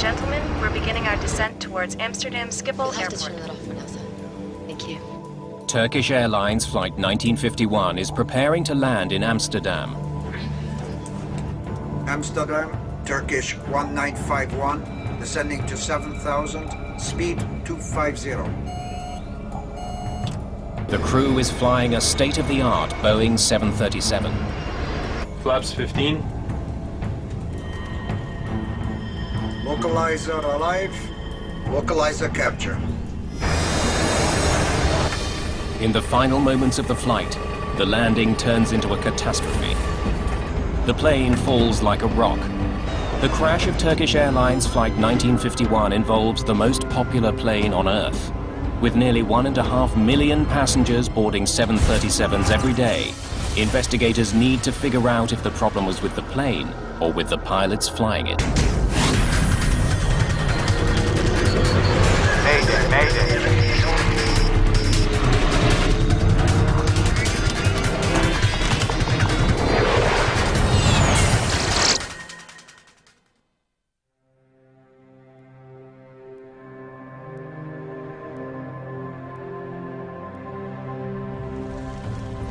gentlemen, we're beginning our descent towards Amsterdam Schiphol You'll have to Airport. turn that off, Vanessa. Thank you. Turkish Airlines Flight 1951 is preparing to land in Amsterdam. Amsterdam, Turkish 1951, descending to 7,000, speed 250. The crew is flying a state-of-the-art Boeing 737. Flaps 15. Localizer alive, localizer capture. In the final moments of the flight, the landing turns into a catastrophe. The plane falls like a rock. The crash of Turkish Airlines Flight 1951 involves the most popular plane on Earth. With nearly 1.5 million passengers boarding 737s every day, investigators need to figure out if the problem was with the plane or with the pilots flying it. Mayday, mayday.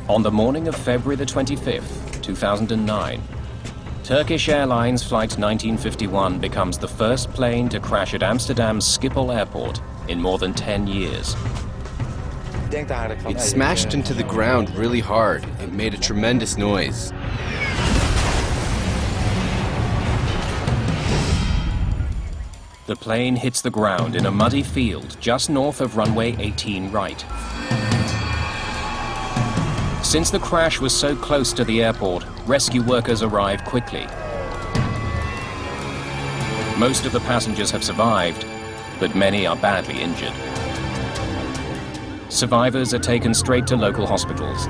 On the morning of February the 25th, 2009, Turkish Airlines Flight 1951 becomes the first plane to crash at Amsterdam's Schiphol Airport in more than 10 years. It smashed into the ground really hard. It made a tremendous noise. The plane hits the ground in a muddy field just north of runway 18 right. Since the crash was so close to the airport, rescue workers arrive quickly. Most of the passengers have survived, but many are badly injured. Survivors are taken straight to local hospitals.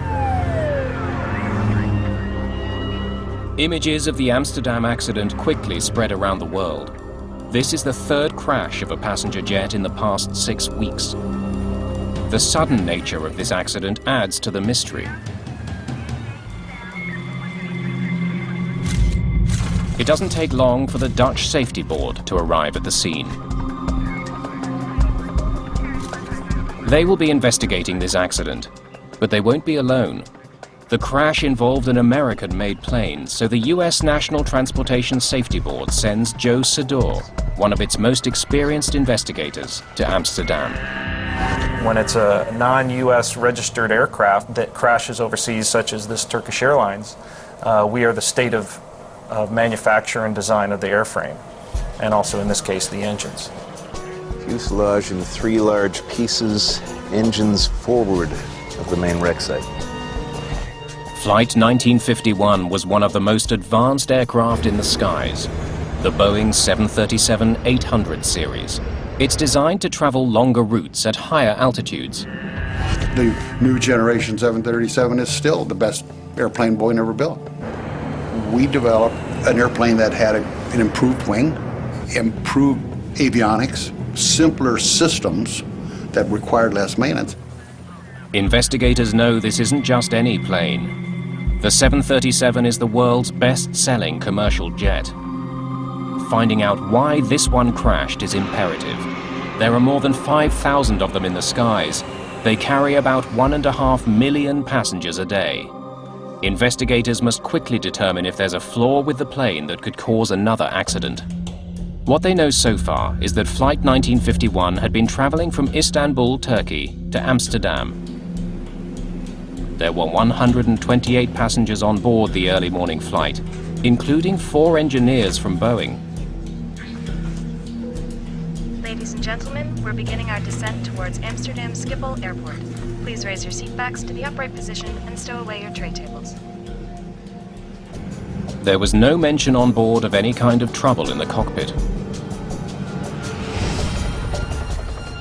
Images of the Amsterdam accident quickly spread around the world. This is the third crash of a passenger jet in the past 6 weeks. The sudden nature of this accident adds to the mystery. It doesn't take long for the Dutch safety board to arrive at the scene. They will be investigating this accident, but they won't be alone. The crash involved an American-made plane, so the US National Transportation Safety Board sends Joe Sador, one of its most experienced investigators, to Amsterdam. When it's a non-US registered aircraft that crashes overseas, such as this Turkish Airlines, we are the state of manufacture and design of the airframe, and also in this case the engines. Fuselage in 3 large pieces, engines forward of the main wreck site. Flight 1951 was one of the most advanced aircraft in the skies, the Boeing 737-800 series. It's designed to travel longer routes at higher altitudes. The new generation 737 is still the best airplane Boeing ever built. We developed an airplane that had an improved wing, improved avionics, simpler systems that required less maintenance. Investigators know this isn't just any plane. The 737 is the world's best-selling commercial jet. Finding out why this one crashed is imperative. There are more than 5,000 of them in the skies. They carry about 1.5 million passengers a day. Investigators must quickly determine if there's a flaw with the plane that could cause another accident. What they know so far is that Flight 1951 had been traveling from Istanbul, Turkey, to Amsterdam. There were 128 passengers on board the early morning flight, including 4 engineers from Boeing. Ladies and gentlemen, we're beginning our descent towards Amsterdam Schiphol Airport. Please raise your seatbacks to the upright position and stow away your tray tables. There was no mention on board of any kind of trouble in the cockpit.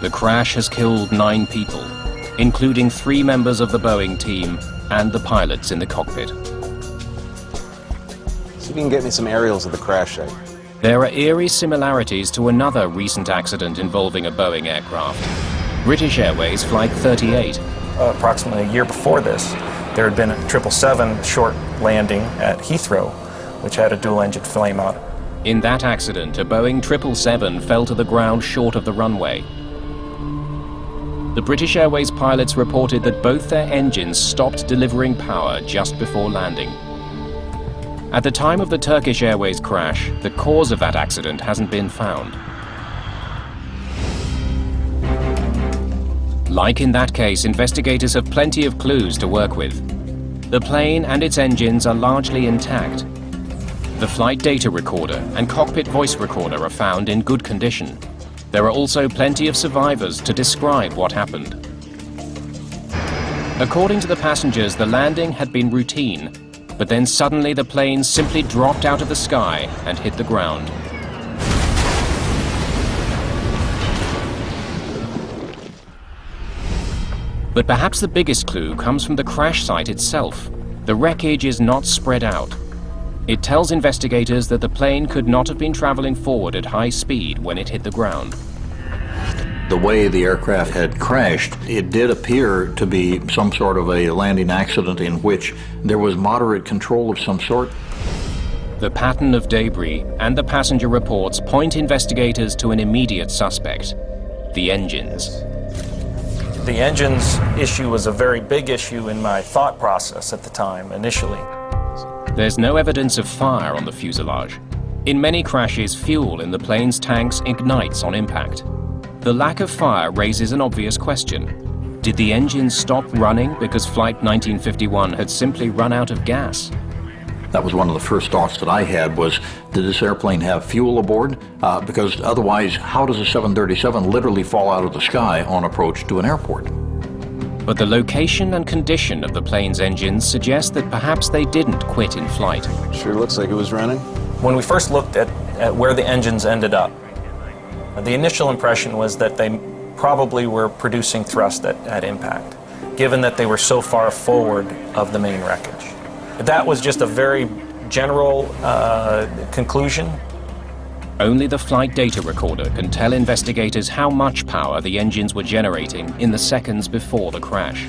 The crash has killed 9 people, including 3 members of the Boeing team and the pilots in the cockpit. See if you can get me some aerials of the crash site. There are eerie similarities to another recent accident involving a Boeing aircraft. British Airways Flight 38. Approximately a year before this, there had been a 777 short landing at Heathrow, which had a dual-engine flameout. In that accident, a Boeing 777 fell to the ground short of the runway. The British Airways pilots reported that both their engines stopped delivering power just before landing. At the time of the Turkish Airways crash, the cause of that accident hasn't been found. Like in that case, investigators have plenty of clues to work with. The plane and its engines are largely intact. The flight data recorder and cockpit voice recorder are found in good condition. There are also plenty of survivors to describe what happened. According to the passengers, the landing had been routine, but then suddenly the plane simply dropped out of the sky and hit the ground. But perhaps the biggest clue comes from the crash site itself. The wreckage is not spread out. It tells investigators that the plane could not have been traveling forward at high speed when it hit the ground. The way the aircraft had crashed, it did appear to be some sort of a landing accident in which there was moderate control of some sort. The pattern of debris and the passenger reports point investigators to an immediate suspect: the engines. The engines issue was a very big issue in my thought process at the time, initially. There's no evidence of fire on the fuselage. In many crashes, fuel in the plane's tanks ignites on impact. The lack of fire raises an obvious question. Did the engines stop running because Flight 1951 had simply run out of gas? That was one of the first thoughts that I had was, did this airplane have fuel aboard? Because otherwise, how does a 737 literally fall out of the sky on approach to an airport? But the location and condition of the plane's engines suggest that perhaps they didn't quit in flight. Sure looks like it was running. When we first looked at where the engines ended up, the initial impression was that they probably were producing thrust at impact, given that they were so far forward of the main wreckage. That was just a very general conclusion. Only the flight data recorder can tell investigators how much power the engines were generating in the seconds before the crash.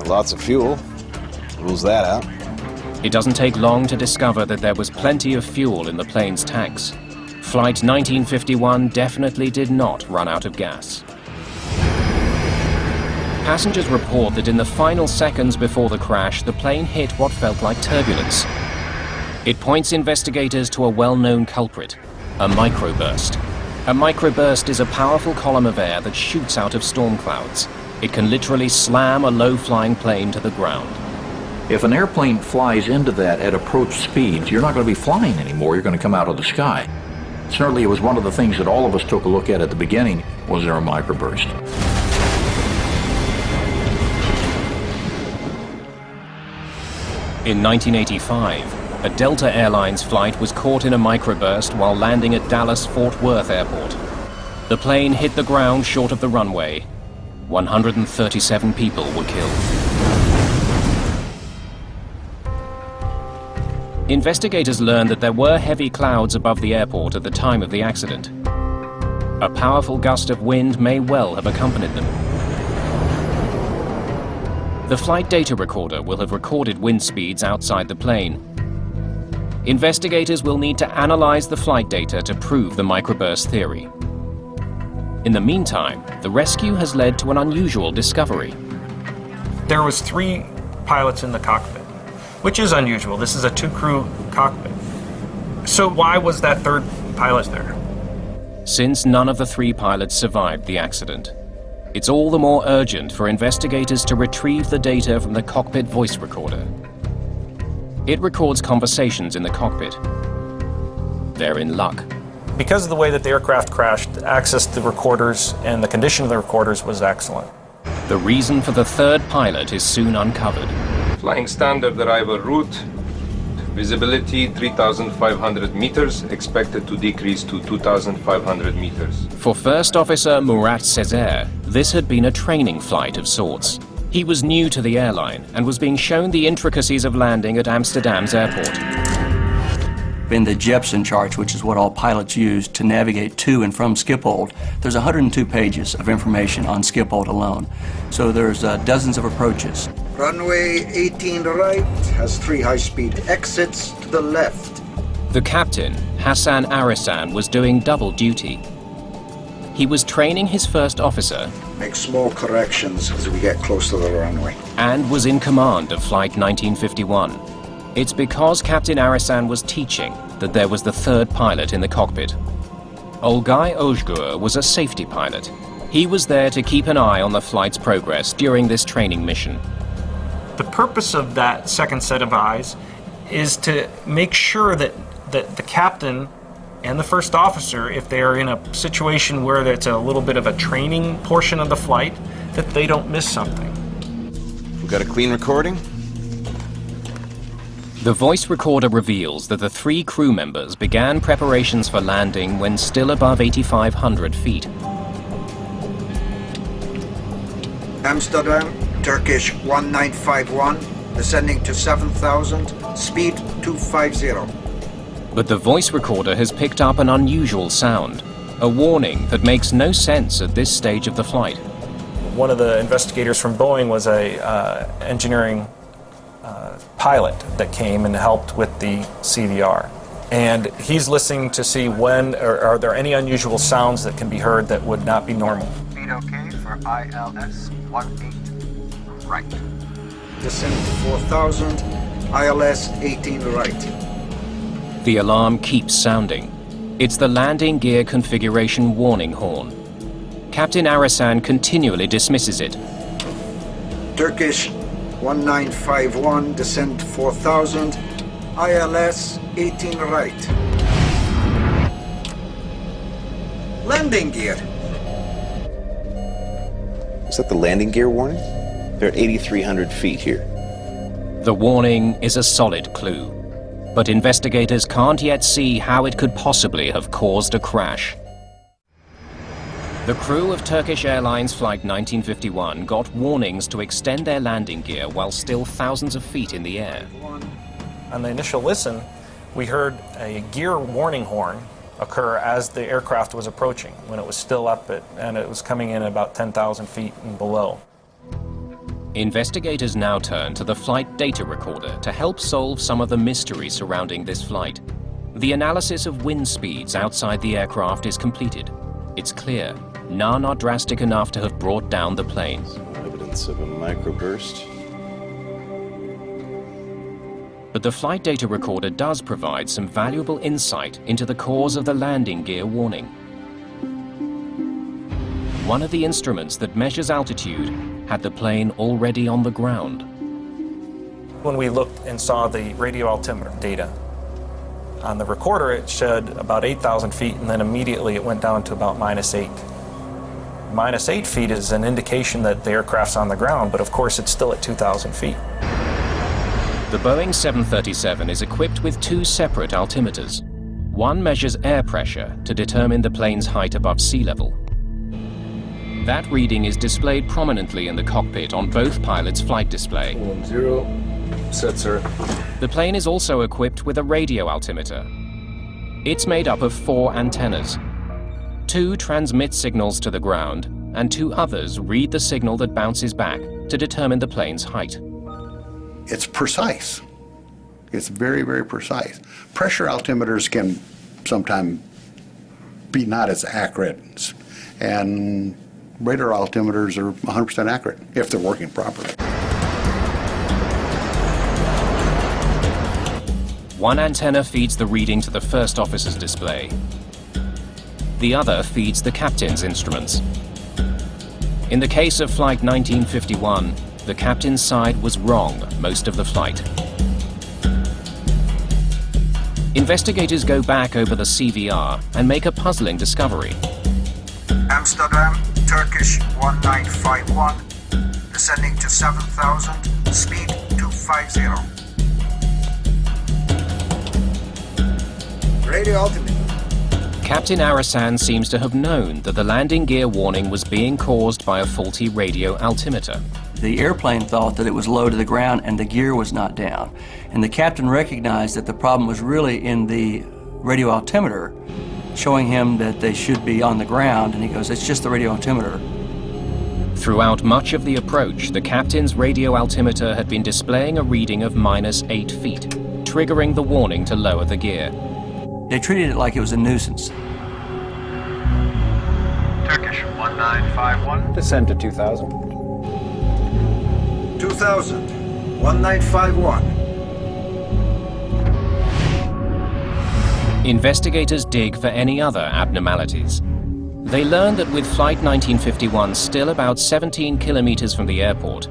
Lots of fuel. Rules that out. It doesn't take long to discover that there was plenty of fuel in the plane's tanks. Flight 1951 definitely did not run out of gas. Passengers report that in the final seconds before the crash, the plane hit what felt like turbulence. It points investigators to a well-known culprit, a microburst. A microburst is a powerful column of air that shoots out of storm clouds. It can literally slam a low-flying plane to the ground. If an airplane flies into that at approach speeds, you're not going to be flying anymore, you're going to come out of the sky. Certainly it was one of the things that all of us took a look at the beginning, was there a microburst? In 1985, a Delta Airlines flight was caught in a microburst while landing at Dallas-Fort Worth Airport. The plane hit the ground short of the runway. 137 people were killed. Investigators learned that there were heavy clouds above the airport at the time of the accident. A powerful gust of wind may well have accompanied them. The flight data recorder will have recorded wind speeds outside the plane. Investigators will need to analyze the flight data to prove the microburst theory. In the meantime, the rescue has led to an unusual discovery. There was 3 pilots in the cockpit, which is unusual. This is a 2-crew cockpit. So why was that 3rd pilot there? Since none of the 3 pilots survived the accident, it's all the more urgent for investigators to retrieve the data from the cockpit voice recorder. It records conversations in the cockpit. They're in luck. Because of the way that the aircraft crashed, access to the recorders and the condition of the recorders was excellent. The reason for the 3rd pilot is soon uncovered. Flying standard arrival route, visibility 3,500 meters, expected to decrease to 2,500 meters. For First Officer Murat Sezer, this had been a training flight of sorts. He was new to the airline and was being shown the intricacies of landing at Amsterdam's airport. In the Jepson charts, which is what all pilots use to navigate to and from Schiphol, there's 102 pages of information on Schiphol alone. So there's dozens of approaches. Runway 18 right has 3 high-speed exits to the left. The captain, Hassan Arisan, was doing double duty. He was training his first officer Make small corrections as we get close to the runway. and was in command of Flight 1951. It's because Captain Arisan was teaching that there was the third pilot in the cockpit. Olgay Ozgur was a safety pilot. He was there to keep an eye on the flight's progress during this training mission. The purpose of that second set of eyes is to make sure that the captain and the first officer, if they're in a situation where it's a little bit of a training portion of the flight, that they don't miss something. We got a clean recording? The voice recorder reveals that the 3 crew members began preparations for landing when still above 8,500 feet. Amsterdam, Turkish 1951, descending to 7,000, speed 250. But the voice recorder has picked up an unusual sound, a warning that makes no sense at this stage of the flight. One of the investigators from Boeing was a engineering pilot that came and helped with the CVR. And he's listening to see when, or are there any unusual sounds that can be heard that would not be normal. Speed okay for ILS 18 right. Descend 4,000, ILS 18 right. The alarm keeps sounding. It's the landing gear configuration warning horn. Captain Arisan continually dismisses it. Turkish 1951, descend 4,000, ILS 18 right. Landing gear. Is that the landing gear warning? They're at 8,300 feet here. The warning is a solid clue, but investigators can't yet see how it could possibly have caused a crash. The crew of Turkish Airlines Flight 1951 got warnings to extend their landing gear while still thousands of feet in the air. On the initial listen, we heard a gear warning horn occur as the aircraft was approaching, when it was still up and it was coming in about 10,000 feet and below. Investigators now turn to the flight data recorder to help solve some of the mystery surrounding this flight. The analysis of wind speeds outside the aircraft is completed. It's clear, none are drastic enough to have brought down the plane. Evidence of a microburst. But the flight data recorder does provide some valuable insight into the cause of the landing gear warning. One of the instruments that measures altitude had the plane already on the ground. When we looked and saw the radio altimeter data, on the recorder it showed about 8,000 feet, and then immediately it went down to about -8. -8 feet is an indication that the aircraft's on the ground, but of course it's still at 2,000 feet. The Boeing 737 is equipped with 2 separate altimeters. One measures air pressure to determine the plane's height above sea level. That reading is displayed prominently in the cockpit on both pilots' flight display. 0, set sir. The plane is also equipped with a radio altimeter. It's made up of 4 antennas. 2 transmit signals to the ground, and 2 others read the signal that bounces back to determine the plane's height. It's precise. It's very, very precise. Pressure altimeters can sometimes be not as accurate, and radar altimeters are 100% accurate if they're working properly. One antenna feeds the reading to the first officer's display. The other feeds the captain's instruments. In the case of Flight 1951, the captain's side was wrong most of the flight. Investigators go back over the CVR and make a puzzling discovery. Amsterdam, Turkish 1951, descending to 7,000, speed 250. Radio altimeter. Captain Arisan seems to have known that the landing gear warning was being caused by a faulty radio altimeter. The airplane thought that it was low to the ground and the gear was not down. And the captain recognized that the problem was really in the radio altimeter, showing him that they should be on the ground, and he goes, "It's just the radio altimeter." Throughout much of the approach, the captain's radio altimeter had been displaying a reading of -8 feet, triggering the warning to lower the gear. They treated it like it was a nuisance. Turkish 1951. Descend to 2000. 2000, 1951. Investigators dig for any other abnormalities. They learn that with Flight 1951 still about 17 kilometers from the airport,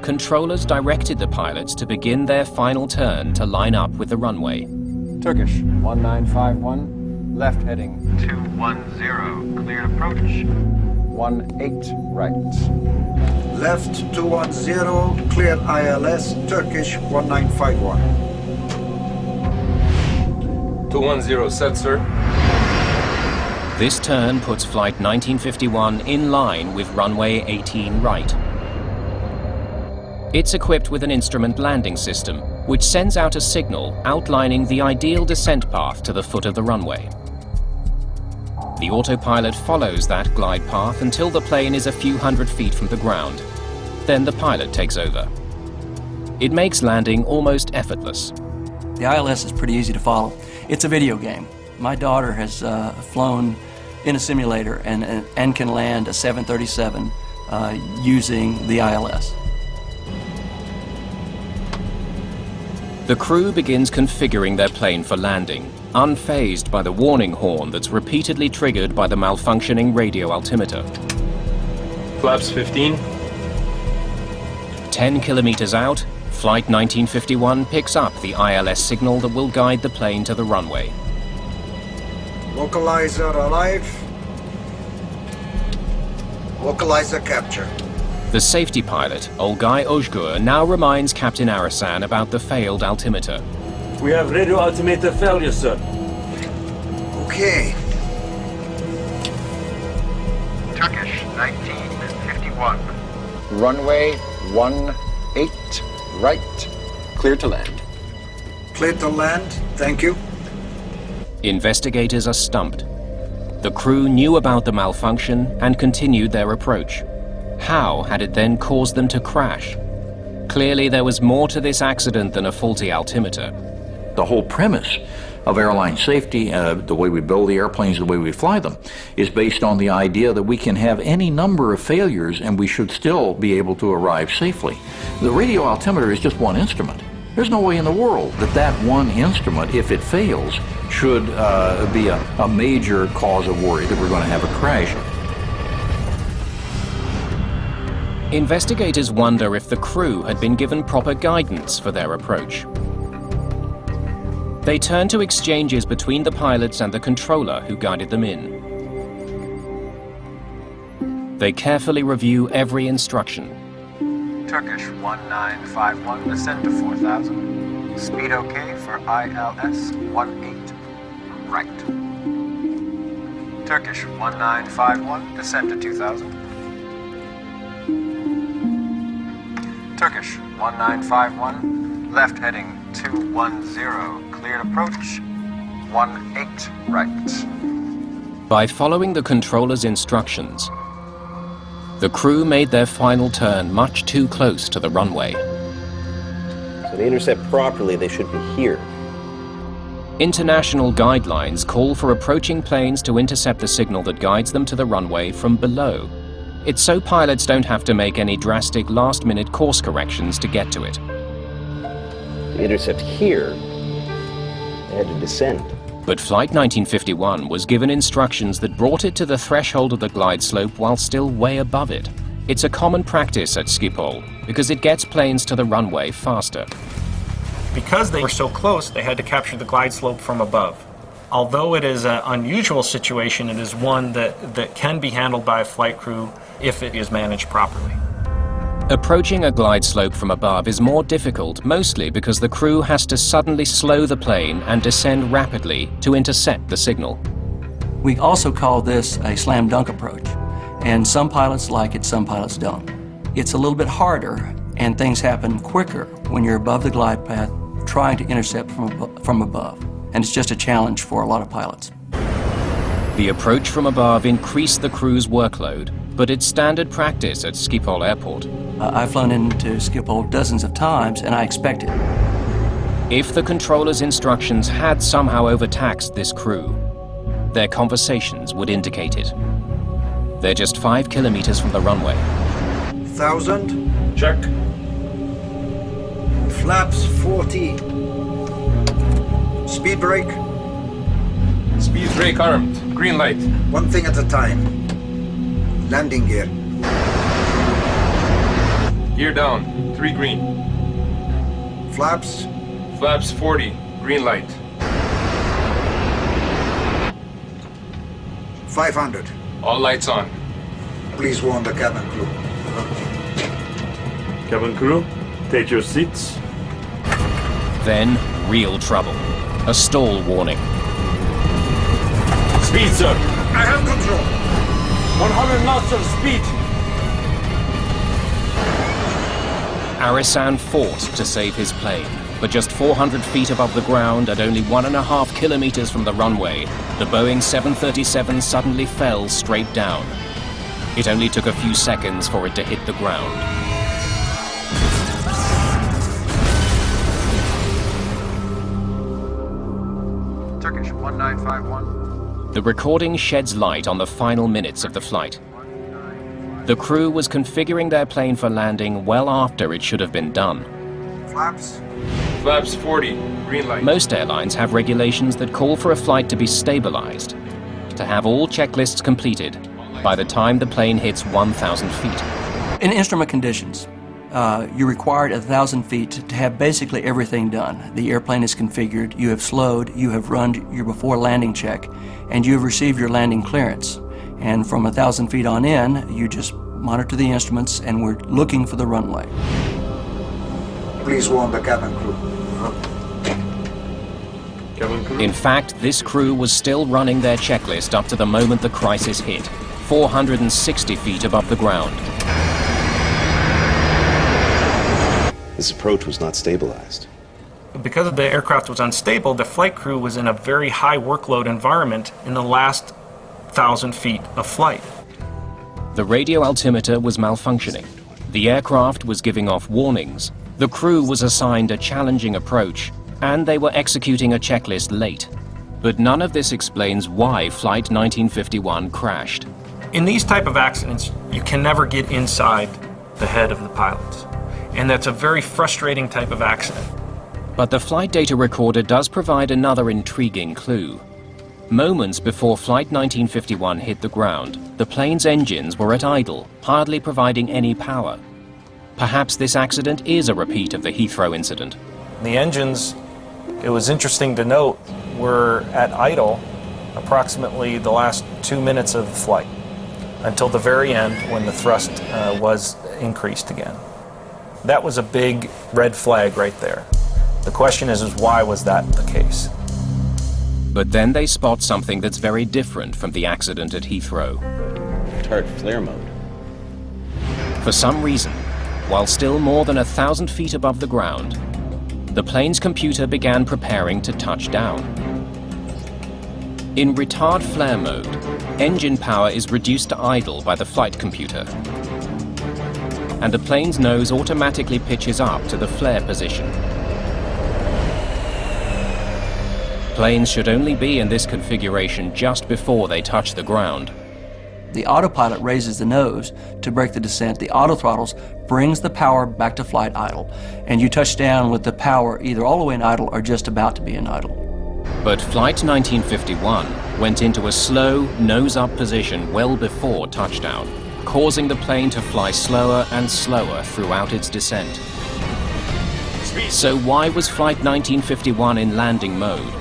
controllers directed the pilots to begin their final turn to line up with the runway. Turkish 1951, left heading 210, cleared approach. 18 right. Left 210, clear ILS, Turkish 1951. 210 set, sir. This turn puts Flight 1951 in line with runway 18 right. It's equipped with an instrument landing system, which sends out a signal outlining the ideal descent path to the foot of the runway. The autopilot follows that glide path until the plane is a few hundred feet from the ground. Then the pilot takes over. It makes landing almost effortless. The ILS is pretty easy to follow. It's a video game. My daughter has flown in a simulator and can land a 737 using the ILS. The crew begins configuring their plane for landing, unfazed by the warning horn that's repeatedly triggered by the malfunctioning radio altimeter. Flaps 15. 10 kilometers out, Flight 1951 picks up the ILS signal that will guide the plane to the runway. Localizer alive. Localizer capture. The safety pilot, Olgay Ojgur, now reminds Captain Arasan about the failed altimeter. We have radio altimeter failure, sir. Okay. Turkish 1951. Runway 18 right. Clear to land. Clear to land, thank you. Investigators are stumped. The crew knew about the malfunction and continued their approach. How had it then caused them to crash? Clearly there was more to this accident than a faulty altimeter. The whole premise of airline safety, the way we build the airplanes, the way we fly them, is based on the idea that we can have any number of failures and we should still be able to arrive safely. The radio altimeter is just one instrument. There's no way in the world that that one instrument, if it fails, should be a major cause of worry that we're going to have a crash. Investigators wonder if the crew had been given proper guidance for their approach. They turn to exchanges between the pilots and the controller who guided them in. They carefully review every instruction. Turkish 1951, descend to 4000. Speed okay for ILS 18 right. Turkish 1951, descend to 2000. Turkish 1951, left heading 210, cleared approach 18 right. By following the controller's instructions, the crew made their final turn much too close to the runway. So to intercept properly, they should be here. International guidelines call for approaching planes to intercept the signal that guides them to the runway from below. It's so pilots don't have to make any drastic last-minute course corrections to get to it. To intercept here, they had to descend. But Flight 1951 was given instructions that brought it to the threshold of the glide slope while still way above it. It's a common practice at Schiphol because it gets planes to the runway faster. Because they were so close, they had to capture the glide slope from above. Although it is an unusual situation, it is one that can be handled by a flight crew if it is managed properly. Approaching a glide slope from above is more difficult, mostly because the crew has to suddenly slow the plane and descend rapidly to intercept the signal. We also call this a slam dunk approach, and some pilots like it, some pilots don't. It's a little bit harder, and things happen quicker when you're above the glide path trying to intercept from above, and it's just a challenge for a lot of pilots. The approach from above increased the crew's workload, but it's standard practice at Schiphol Airport. I've flown into Schiphol dozens of times, and I expect it. If the controller's instructions had somehow overtaxed this crew, their conversations would indicate it. They're just 5 kilometers from the runway. 1,000. Check. Flaps 40. Speed brake. Speed brake armed. Green light. One thing at a time. Landing gear. Gear down. 3 green. Flaps. Flaps 40. Green light. 500. All lights on. Please warn the cabin crew. Cabin crew, take your seats. Then, real trouble. A stall warning. Speed, sir. I have control. 100 knots of speed. Arisan fought to save his plane, but just 400 feet above the ground and only 1.5 kilometers from the runway, the Boeing 737 suddenly fell straight down. It only took a few seconds for it to hit the ground. Turkish 1951. The recording sheds light on the final minutes of the flight. The crew was configuring their plane for landing well after it should have been done. Flaps. Flaps 40. Green light. Most airlines have regulations that call for a flight to be stabilized, to have all checklists completed by the time the plane hits 1,000 feet. In instrument conditions, you're required at 1,000 feet to have basically everything done. The airplane is configured, you have slowed, you have run your before landing check, and you have received your landing clearance. And from 1,000 feet on in, you just monitor the instruments and we're looking for the runway. Please warn the cabin crew. Cabin crew. In fact, this crew was still running their checklist up to the moment the crisis hit, 460 feet above the ground. This approach was not stabilized. Because the aircraft was unstable, the flight crew was in a very high workload environment in the last 1,000 feet of flight. The radio altimeter was malfunctioning. The aircraft was giving off warnings. The crew was assigned a challenging approach, and they were executing a checklist late. But none of this explains why Flight 1951 crashed. In these type of accidents, you can never get inside the head of the pilots. And that's a very frustrating type of accident. But the flight data recorder does provide another intriguing clue. Moments before Flight 1951 hit the ground, the plane's engines were at idle, hardly providing any power. Perhaps this accident is a repeat of the Heathrow incident. The engines, it was interesting to note, were at idle approximately the last 2 minutes of the flight, until the very end when the thrust was increased again. That was a big red flag right there. The question is why was that the case? But then they spot something that's very different from the accident at Heathrow. Tart flare mode. For some reason, while still more than 1,000 feet above the ground, the plane's computer began preparing to touch down. In retard flare mode, engine power is reduced to idle by the flight computer, and the plane's nose automatically pitches up to the flare position. Planes should only be in this configuration just before they touch the ground. The autopilot raises the nose to break the descent. The auto throttles brings the power back to flight idle, and you touch down with the power either all the way in idle or just about to be in idle. But Flight 1951 went into a slow, nose-up position well before touchdown, causing the plane to fly slower and slower throughout its descent. So why was Flight 1951 in landing mode?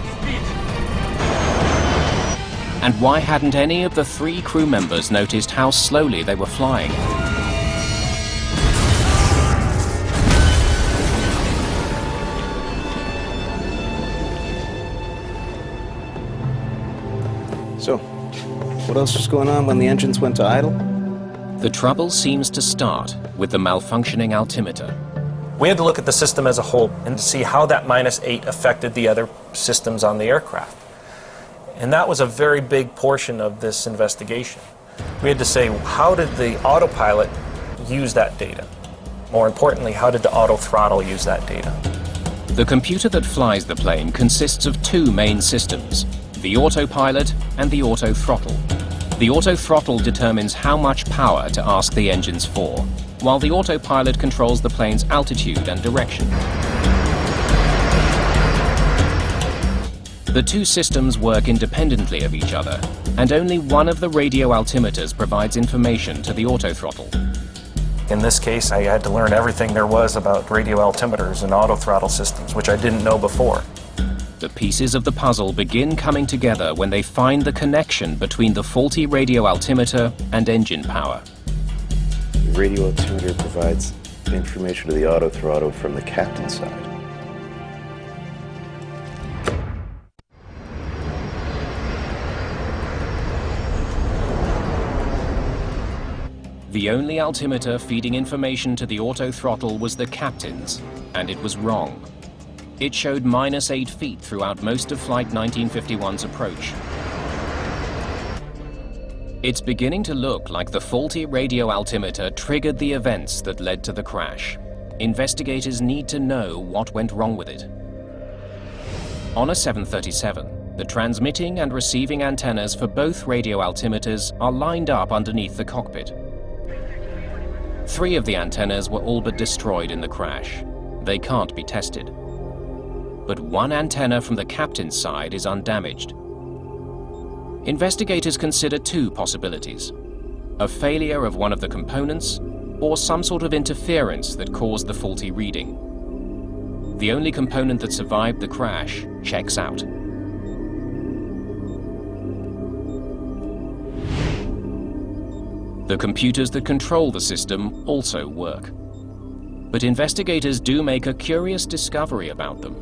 And why hadn't any of the 3 crew members noticed how slowly they were flying? So, what else was going on when the engines went to idle? The trouble seems to start with the malfunctioning altimeter. We had to look at the system as a whole and see how that -8 affected the other systems on the aircraft. And that was a very big portion of this investigation. We had to say, how did the autopilot use that data? More importantly, how did the auto throttle use that data? The computer that flies the plane consists of two main systems, the autopilot and the autothrottle. The autothrottle determines how much power to ask the engines for, while the autopilot controls the plane's altitude and direction. The two systems work independently of each other, and only one of the radio altimeters provides information to the autothrottle. In this case, I had to learn everything there was about radio altimeters and autothrottle systems, which I didn't know before. The pieces of the puzzle begin coming together when they find the connection between the faulty radio altimeter and engine power. The radio altimeter provides information to the autothrottle from the captain's side. The only altimeter feeding information to the autothrottle was the captain's, and it was wrong. It showed -8 feet throughout most of Flight 1951's approach. It's beginning to look like the faulty radio altimeter triggered the events that led to the crash. Investigators need to know what went wrong with it. On a 737, the transmitting and receiving antennas for both radio altimeters are lined up underneath the cockpit. 3 of the antennas were all but destroyed in the crash. They can't be tested. But one antenna from the captain's side is undamaged. Investigators consider 2 possibilities: a failure of one of the components, or some sort of interference that caused the faulty reading. The only component that survived the crash checks out. The computers that control the system also work. But investigators do make a curious discovery about them.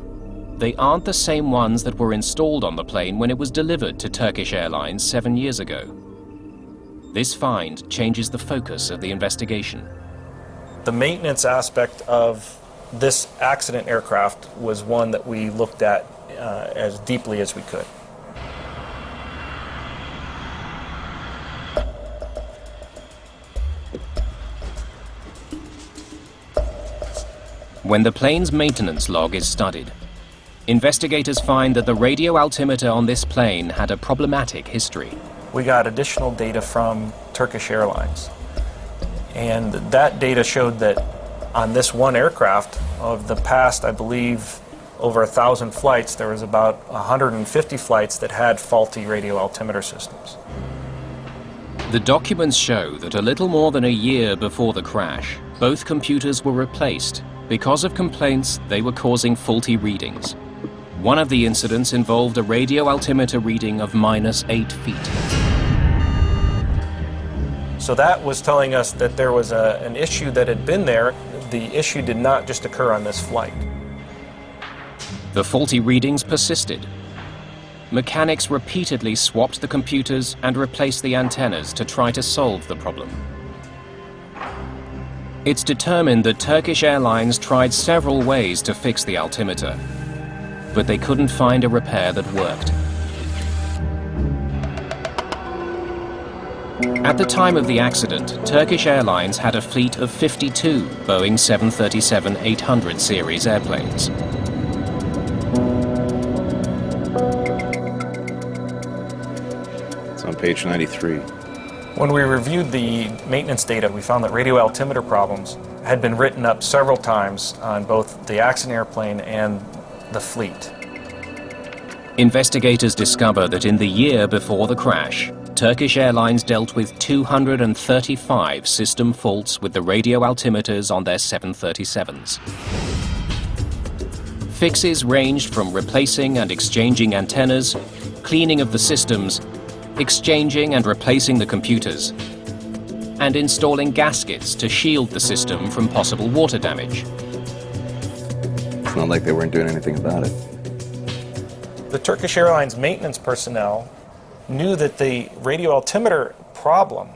They aren't the same ones that were installed on the plane when it was delivered to Turkish Airlines 7 years ago. This find changes the focus of the investigation. The maintenance aspect of this accident aircraft was one that we looked at as deeply as we could. When the plane's maintenance log is studied, investigators find that the radio altimeter on this plane had a problematic history. We got additional data from Turkish Airlines, and that data showed that on this one aircraft, of the past, I believe, over 1,000 flights, there was about 150 flights that had faulty radio altimeter systems. The documents show that a little more than a year before the crash, both computers were replaced because of complaints they were causing faulty readings. One of the incidents involved a radio altimeter reading of -8 feet. So that was telling us that there was an issue that had been there. The issue did not just occur on this flight. The faulty readings persisted. Mechanics repeatedly swapped the computers and replaced the antennas to try to solve the problem. It's determined that Turkish Airlines tried several ways to fix the altimeter, but they couldn't find a repair that worked. At the time of the accident, Turkish Airlines had a fleet of 52 Boeing 737-800 series airplanes. It's on page 93. When we reviewed the maintenance data, we found that radio altimeter problems had been written up several times on both the accident airplane and the fleet. Investigators discover that in the year before the crash, Turkish Airlines dealt with 235 system faults with the radio altimeters on their 737s. Fixes ranged from replacing and exchanging antennas, cleaning of the systems, exchanging and replacing the computers, and installing gaskets to shield the system from possible water damage. It's not like they weren't doing anything about it. The Turkish Airlines maintenance personnel knew that the radio altimeter problem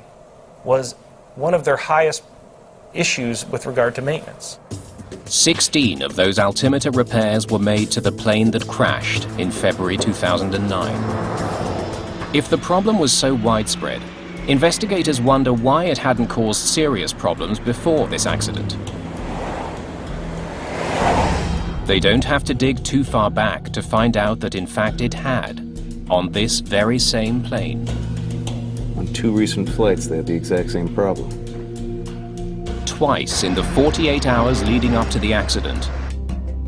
was one of their highest issues with regard to maintenance. 16 of those altimeter repairs were made to the plane that crashed in February 2009. If the problem was so widespread, investigators wonder why it hadn't caused serious problems before this accident. They don't have to dig too far back to find out that in fact it had, on this very same plane. On 2 recent flights, they had the exact same problem. Twice in the 48 hours leading up to the accident,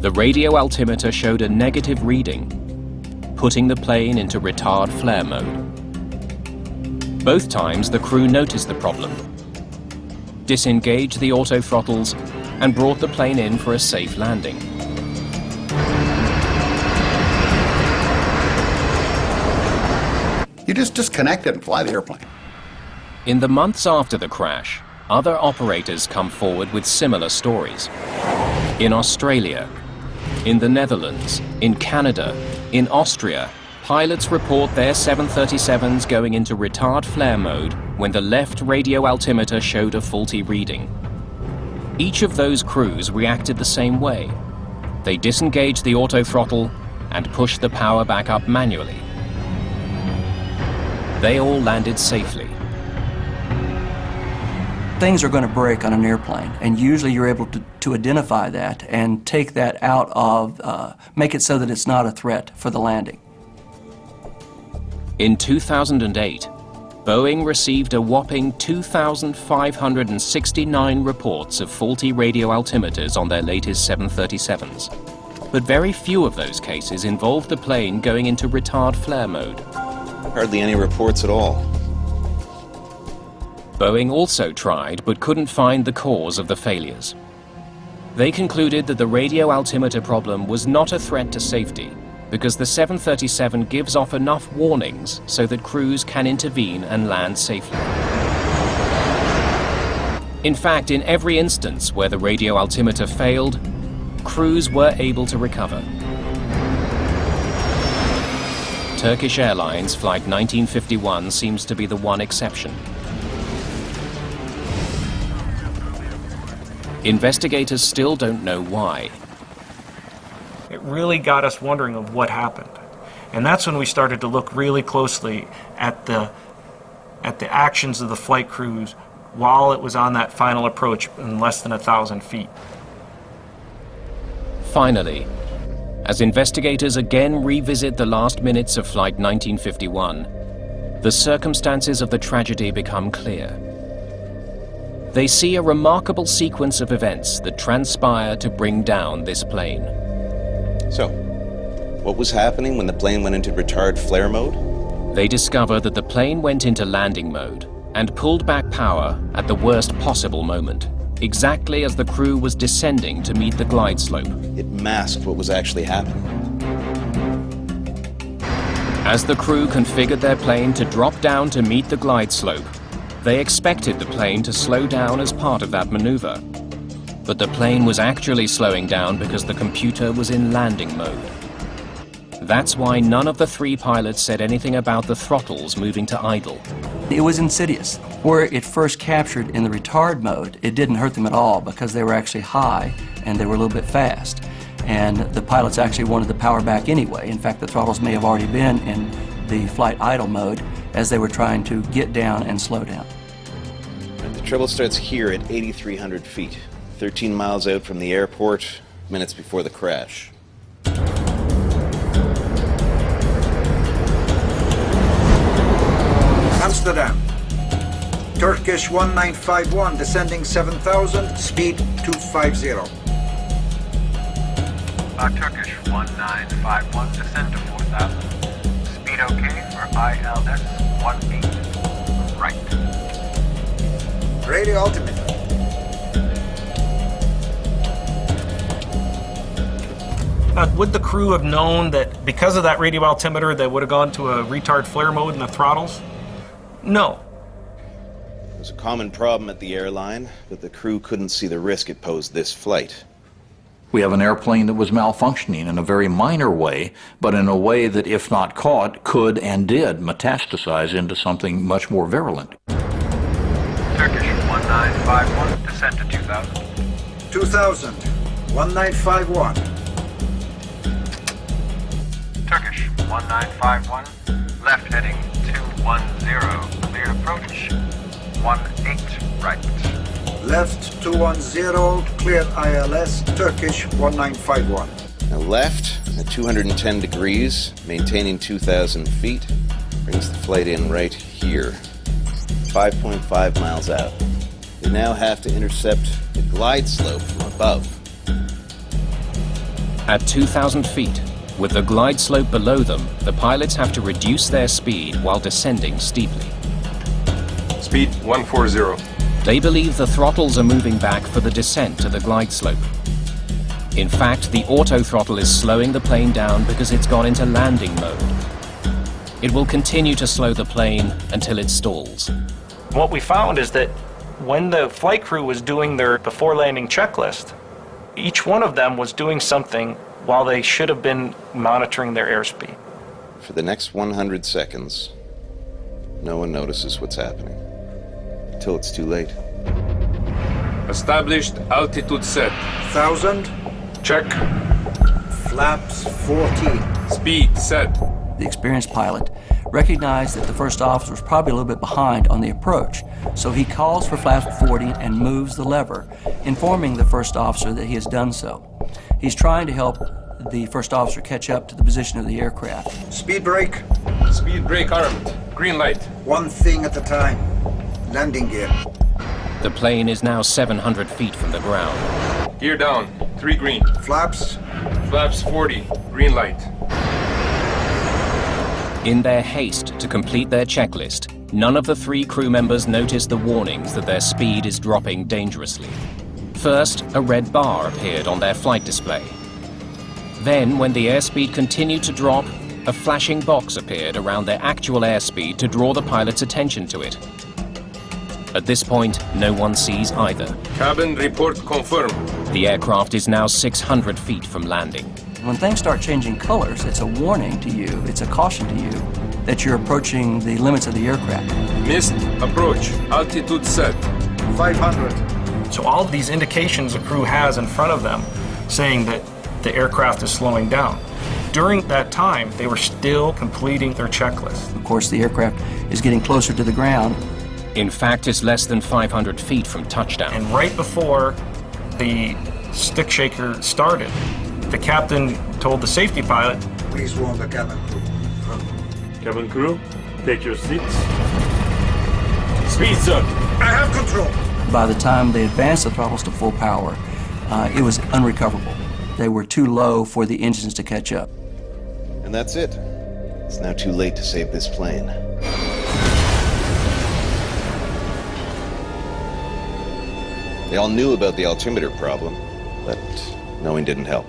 the radio altimeter showed a negative reading, putting the plane into retard flare mode. Both times the crew noticed the problem, disengaged the auto throttles, and brought the plane in for a safe landing. You just disconnect it and fly the airplane. In the months after the crash, other operators come forward with similar stories. In Australia, in the Netherlands, in Canada, in Austria, pilots report their 737s going into retard flare mode when the left radio altimeter showed a faulty reading. Each of those crews reacted the same way. They disengaged the auto throttle and pushed the power back up manually. They all landed safely. Things are going to break on an airplane, and usually you're able to identify that and take that out of, make it so that it's not a threat for the landing. In 2008, Boeing received a whopping 2,569 reports of faulty radio altimeters on their latest 737s. But very few of those cases involved the plane going into retard flare mode. Hardly any reports at all. Boeing also tried but couldn't find the cause of the failures. They concluded that the radio altimeter problem was not a threat to safety because the 737 gives off enough warnings so that crews can intervene and land safely. In fact, in every instance where the radio altimeter failed, crews were able to recover. Turkish Airlines Flight 1951 seems to be the one exception. Investigators still don't know why. It really got us wondering of what happened. And that's when we started to look really closely at the actions of the flight crews while it was on that final approach in less than 1,000 feet. Finally, as investigators again revisit the last minutes of Flight 1951, the circumstances of the tragedy become clear. They see a remarkable sequence of events that transpire to bring down this plane. So, what was happening when the plane went into retard flare mode? They discover that the plane went into landing mode and pulled back power at the worst possible moment, exactly as the crew was descending to meet the glide slope. It masked what was actually happening. As the crew configured their plane to drop down to meet the glide slope, they expected the plane to slow down as part of that maneuver. But the plane was actually slowing down because the computer was in landing mode. That's why none of the 3 pilots said anything about the throttles moving to idle. It was insidious. Where it first captured in the retard mode, it didn't hurt them at all because they were actually high and they were a little bit fast. And the pilots actually wanted the power back anyway. In fact, the throttles may have already been in the flight idle mode as they were trying to get down and slow down. The trouble starts here at 8,300 feet, 13 miles out from the airport, minutes before the crash. Amsterdam. Turkish 1951, descending 7,000, speed 250. Turkish 1951, descend to 4,000. Speed okay for ILS 18. Right. Radio altimeter. Would the crew have known that because of that radio altimeter they would have gone to a retard flare mode in the throttles? No. It was a common problem at the airline, but the crew couldn't see the risk it posed this flight. We have an airplane that was malfunctioning in a very minor way, but in a way that, if not caught, could and did metastasize into something much more virulent. Turkish 1951, descend to 2,000. 2,000, 1951. Turkish 1951, left heading 210, clear approach 18 right. Left 210, clear ILS, Turkish 1951. Now left at 210 degrees, maintaining 2,000 feet, brings the flight in right here, 5.5 miles out. They now have to intercept the glide slope from above. At 2,000 feet, with the glide slope below them, the pilots have to reduce their speed while descending steeply. Speed 140. They believe the throttles are moving back for the descent to the glide slope. In fact, the auto throttle is slowing the plane down because it's gone into landing mode. It will continue to slow the plane until it stalls. What we found is that when the flight crew was doing their before landing checklist, each one of them was doing something while they should have been monitoring their airspeed. For the next 100 seconds, no one notices what's happening. Until it's too late. Established altitude set. 1,000. Check. Flaps 14. Speed set. The experienced pilot recognized that the first officer was probably a little bit behind on the approach, so he calls for flaps 40 and moves the lever, informing the first officer that he has done so. He's trying to help the first officer catch up to the position of the aircraft. Speed brake. Speed brake armed. Green light. One thing at a time. Landing gear. The plane is now 700 feet from the ground. Gear down. 3 green. Flaps. Flaps 40. Green light. In their haste to complete their checklist, none of the 3 crew members noticed the warnings that their speed is dropping dangerously. First, a red bar appeared on their flight display. Then, when the airspeed continued to drop, a flashing box appeared around their actual airspeed to draw the pilot's attention to it. At this point, no one sees either. Cabin report confirmed. The aircraft is now 600 feet from landing. When things start changing colors, it's a warning to you, it's a caution to you that you're approaching the limits of the aircraft. Missed approach. Altitude set. 500. So all of these indications the crew has in front of them saying that the aircraft is slowing down. During that time, they were still completing their checklist. Of course, the aircraft is getting closer to the ground. In fact, it's less than 500 feet from touchdown. And right before the stick shaker started, the captain told the safety pilot, Please warn the cabin crew. Cabin crew, take your seats. Speed, sir. I have control. By the time they advanced the throttles to full power, it was unrecoverable. They were too low for the engines to catch up. And that's it. It's now too late to save this plane. They all knew about the altimeter problem, but knowing didn't help.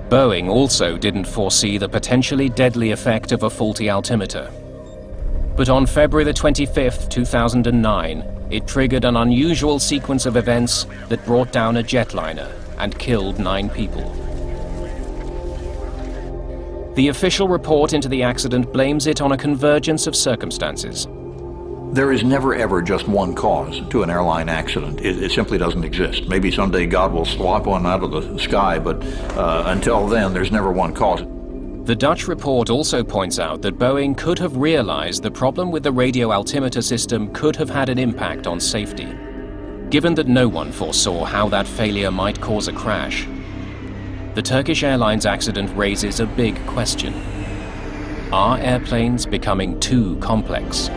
Boeing also didn't foresee the potentially deadly effect of a faulty altimeter. But on February the 25th, 2009, it triggered an unusual sequence of events that brought down a jetliner and killed 9 people. The official report into the accident blames it on a convergence of circumstances. There is never ever just one cause to an airline accident. It simply doesn't exist. Maybe someday God will swap one out of the sky, but until then, there's never one cause. The Dutch report also points out that Boeing could have realized the problem with the radio altimeter system could have had an impact on safety. Given that no one foresaw how that failure might cause a crash, the Turkish Airlines accident raises a big question. Are airplanes becoming too complex?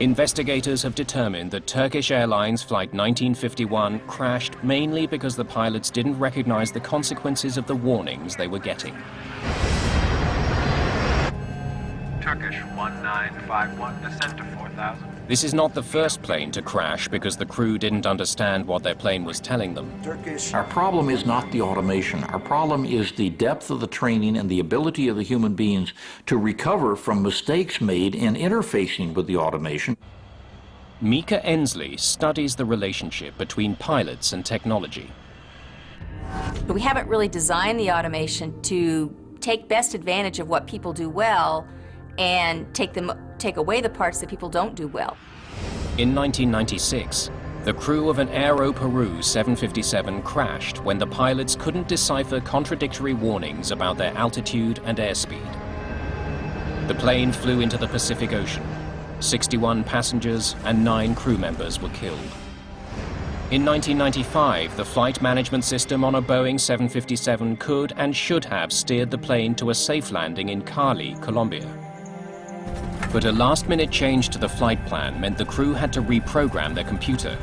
Investigators have determined that Turkish Airlines Flight 1951 crashed mainly because the pilots didn't recognize the consequences of the warnings they were getting. Turkish 1951, descent to 4,000. This is not the first plane to crash because the crew didn't understand what their plane was telling them. Our problem is not the automation. Our problem is the depth of the training and the ability of the human beings to recover from mistakes made in interfacing with the automation. Mika Ensley studies the relationship between pilots and technology. We haven't really designed the automation to take best advantage of what people do well and take away the parts that people don't do well. In 1996, The crew of an Aero Peru 757 crashed when the pilots couldn't decipher contradictory warnings about their altitude and airspeed. The plane flew into the Pacific Ocean. 61 passengers and 9 crew members were killed. In 1995, the flight management system on a Boeing 757 could and should have steered the plane to a safe landing in Cali, Colombia. But a last-minute change to the flight plan meant the crew had to reprogram their computer.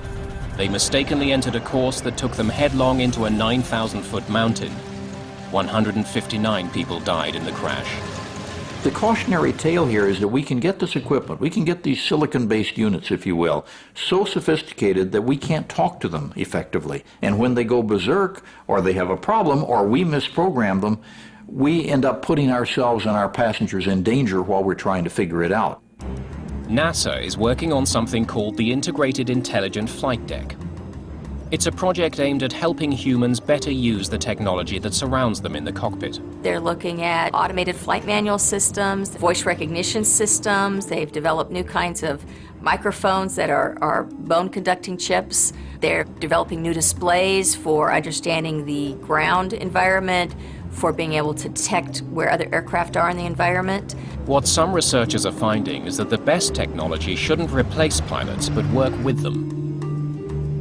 They mistakenly entered a course that took them headlong into a 9,000-foot mountain. 159 people died in the crash. The cautionary tale here is that we can get this equipment, we can get these silicon-based units, if you will, so sophisticated that we can't talk to them effectively. And when they go berserk, or they have a problem, or we misprogram them, we end up putting ourselves and our passengers in danger while we're trying to figure it out. NASA is working on something called the Integrated Intelligent Flight Deck. It's a project aimed at helping humans better use the technology that surrounds them in the cockpit. They're looking at automated flight manual systems, voice recognition systems. They've developed new kinds of microphones that are bone-conducting chips. They're developing new displays for understanding the ground environment, for being able to detect where other aircraft are in the environment. What some researchers are finding is that the best technology shouldn't replace pilots, but work with them.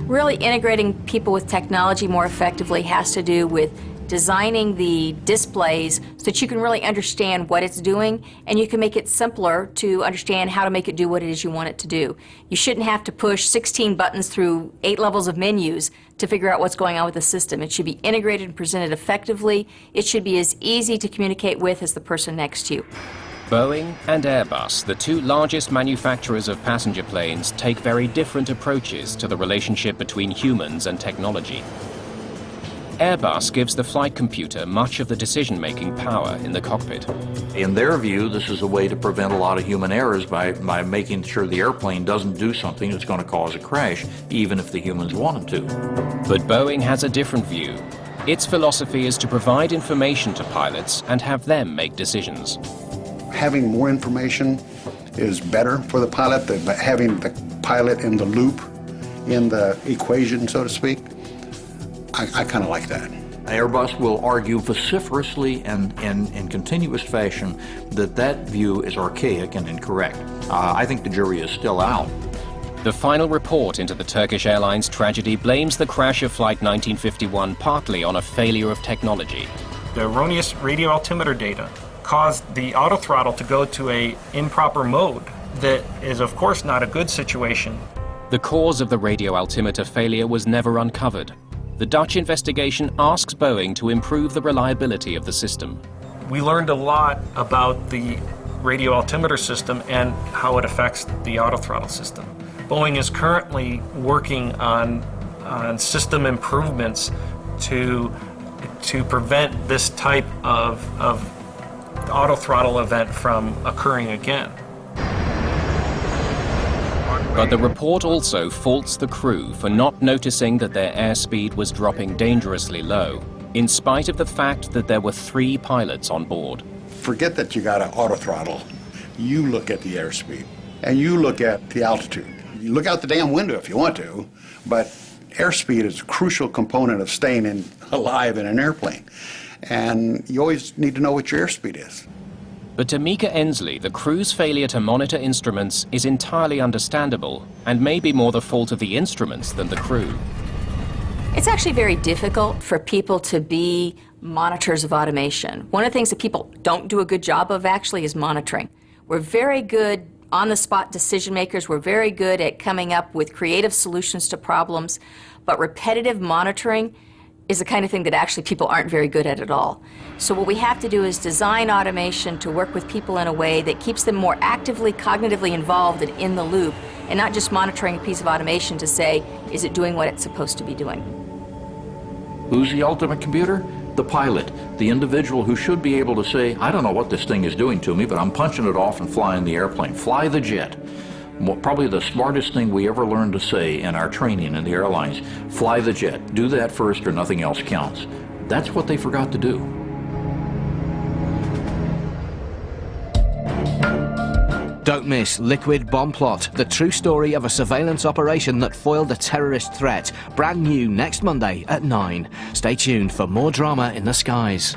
Really integrating people with technology more effectively has to do with designing the displays so that you can really understand what it's doing, and you can make it simpler to understand how to make it do what it is you want it to do. You shouldn't have to push 16 buttons through 8 levels of menus to figure out what's going on with the system. It should be integrated and presented effectively. It should be as easy to communicate with as the person next to you. Boeing and Airbus, the 2 largest manufacturers of passenger planes, take very different approaches to the relationship between humans and technology. Airbus gives the flight computer much of the decision-making power in the cockpit. In their view, this is a way to prevent a lot of human errors by making sure the airplane doesn't do something that's going to cause a crash, even if the humans want it to. But Boeing has a different view. Its philosophy is to provide information to pilots and have them make decisions. Having more information is better for the pilot, having the pilot in the loop, in the equation, so to speak. I kind of like that. Airbus will argue vociferously and in continuous fashion that that view is archaic and incorrect. I think the jury is still out. The final report into the Turkish Airlines tragedy blames the crash of Flight 1951 partly on a failure of technology. The erroneous radio altimeter data caused the autothrottle to go to an improper mode that is, of course, not a good situation. The cause of the radio altimeter failure was never uncovered. The Dutch investigation asks Boeing to improve the reliability of the system. We learned a lot about the radio altimeter system and how it affects the autothrottle system. Boeing is currently working on system improvements to prevent this type of autothrottle event from occurring again. But the report also faults the crew for not noticing that their airspeed was dropping dangerously low, in spite of the fact that there were 3 pilots on board. Forget that you got an autothrottle. You look at the airspeed, and you look at the altitude. You look out the damn window if you want to, but airspeed is a crucial component of staying alive in an airplane. And you always need to know what your airspeed is. But to Mika Ensley, the crew's failure to monitor instruments is entirely understandable and may be more the fault of the instruments than the crew. It's actually very difficult for people to be monitors of automation. One of the things that people don't do a good job of actually is monitoring. We're very good on-the-spot decision makers. We're very good at coming up with creative solutions to problems, but repetitive monitoring is the kind of thing that actually people aren't very good at all. So what we have to do is design automation to work with people in a way that keeps them more actively, cognitively involved and in the loop, and not just monitoring a piece of automation to say, is it doing what it's supposed to be doing? Who's the ultimate computer? The pilot, the individual who should be able to say, I don't know what this thing is doing to me, but I'm punching it off and flying the airplane. Fly the jet. Probably the smartest thing we ever learned to say in our training in the airlines, fly the jet. Do that first or nothing else counts. That's what they forgot to do. Don't miss Liquid Bomb Plot, the true story of a surveillance operation that foiled a terrorist threat. Brand new next Monday at 9. Stay tuned for more drama in the skies.